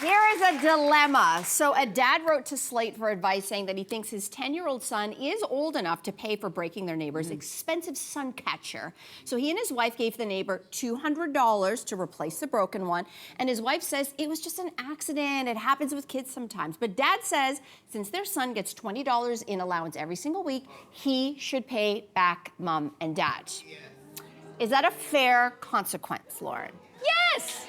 Here is a dilemma. So a dad wrote to Slate for advice saying that he thinks his 10-year-old son is old enough to pay for breaking their neighbor's expensive sun catcher. So he and his wife gave the neighbor $200 to replace the broken one. And his wife says it was just an accident. It happens with kids sometimes. But dad says since their son gets $20 in allowance every single week, he should pay back mom and dad. Is that a fair consequence, Lauren? Yes!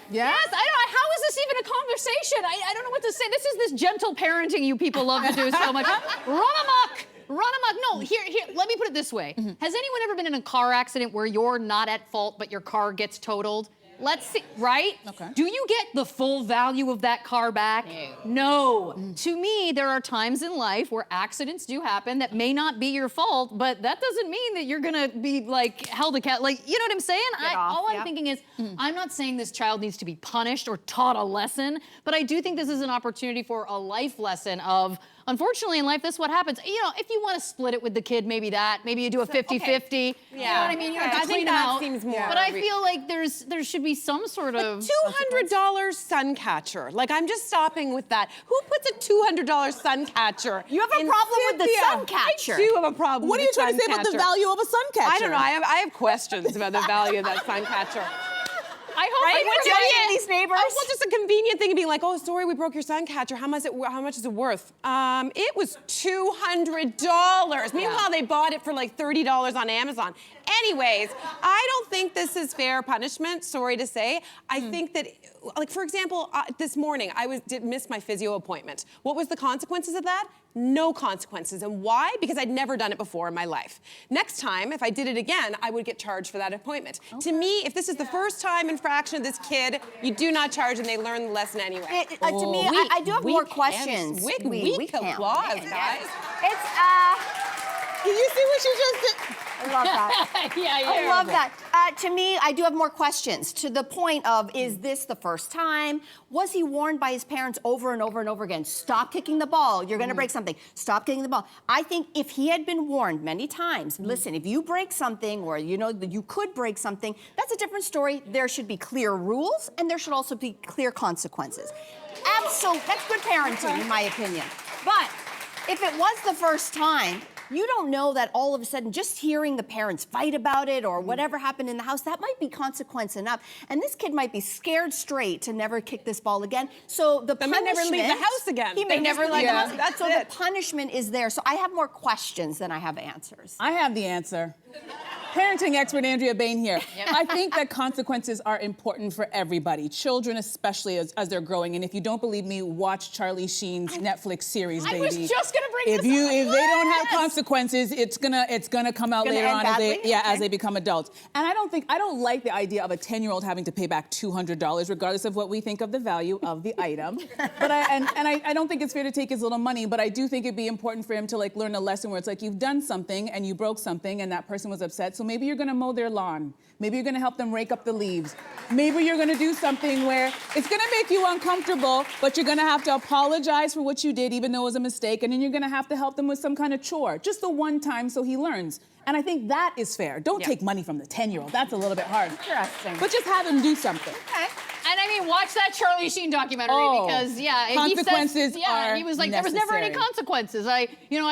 Yes, I don't know. How is this even a conversation? I don't know what to say. This is this gentle parenting you people love to do so much. Run amok! Run amok. No, here, let me put it this way. Has anyone ever been in a car accident where you're not at fault, but your car gets totaled? Let's see, right? Okay. Do you get the full value of that car back? No. To me, there are times in life where accidents do happen that may not be your fault, but that doesn't mean that you're gonna be like held accountable. Like, you know what I'm saying? All I'm thinking is, I'm not saying this child needs to be punished or taught a lesson, but I do think this is an opportunity for a life lesson of, unfortunately in life, this is what happens. You know, if you want to split it with the kid, maybe you do a 50-50. You know what I mean? You have to clean them out. Seems more. But I feel like there should be some sort of $200 sun catcher. Like, I'm just stopping with that. Who puts a $200 sun catcher? You have a problem with the sun catcher. I do have a problem What are you trying to say about the value of a sun catcher? I don't know. I have questions about the value of that sun catcher. I hope these neighbors. Oh, well, just a convenient thing of being like, oh, sorry, we broke your sun catcher. How much is it worth? It was $200. Meanwhile, they bought it for like $30 on Amazon. Anyways, I don't think this is fair punishment, sorry to say. I think that, like, for example, this morning, I did miss my physio appointment. What was the consequences of that? No consequences. And why? Because I'd never done it before in my life. Next time, if I did it again, I would get charged for that appointment. To me, if this is the first time infraction of this kid, you do not charge and they learn the lesson anyway. To me, I do have more questions. Weak applause, guys. Did you see what you just did? I love that. I love that. To me, I do have more questions. To the point of, is this the first time? Was he warned by his parents over and over and over again? Stop kicking the ball. You're going to break something. Stop kicking the ball. I think if he had been warned many times, listen, if you break something or you know that you could break something, that's a different story. There should be clear rules and there should also be clear consequences. Absolutely. That's good parenting, in my opinion. But if it was the first time, you don't know that all of a sudden just hearing the parents fight about it or whatever happened in the house, that might be consequence enough. And this kid might be scared straight to never kick this ball again. So the punishment... may never leave the house again. He may never leave the house. That's so it. The punishment is there. So I have more questions than I have answers. I have the answer. Parenting expert Andrea Bain here. I think that consequences are important for everybody, children especially as they're growing. And if you don't believe me, watch Charlie Sheen's Netflix series, baby. I was just gonna bring this up. If they don't have consequences, it's gonna come out later on as they become adults. And I don't like the idea of a 10-year-old having to pay back $200, regardless of what we think of the value of the item. But I don't think it's fair to take his little money. But I do think it'd be important for him to like learn a lesson where it's like you've done something and you broke something and that person was upset. So maybe you're gonna mow their lawn. Maybe you're gonna help them rake up the leaves. Maybe you're gonna do something where it's gonna make you uncomfortable, but you're gonna have to apologize for what you did, even though it was a mistake, and then you're gonna have to help them with some kind of chore, just the one time so he learns. And I think that is fair. Don't take money from the 10-year-old. That's a little bit hard. Interesting. But just have him do something. Okay. And I mean, watch that Charlie Sheen documentary because, consequences he was like, there was never any consequences. I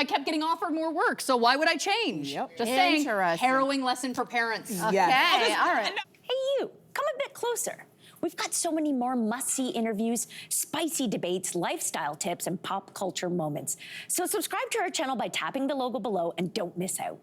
kept getting offered more work, so why would I change? Just saying, harrowing lesson for parents. Okay, all right. Hey, you, come a bit closer. We've got so many more must-see interviews, spicy debates, lifestyle tips, and pop culture moments. So subscribe to our channel by tapping the logo below and don't miss out.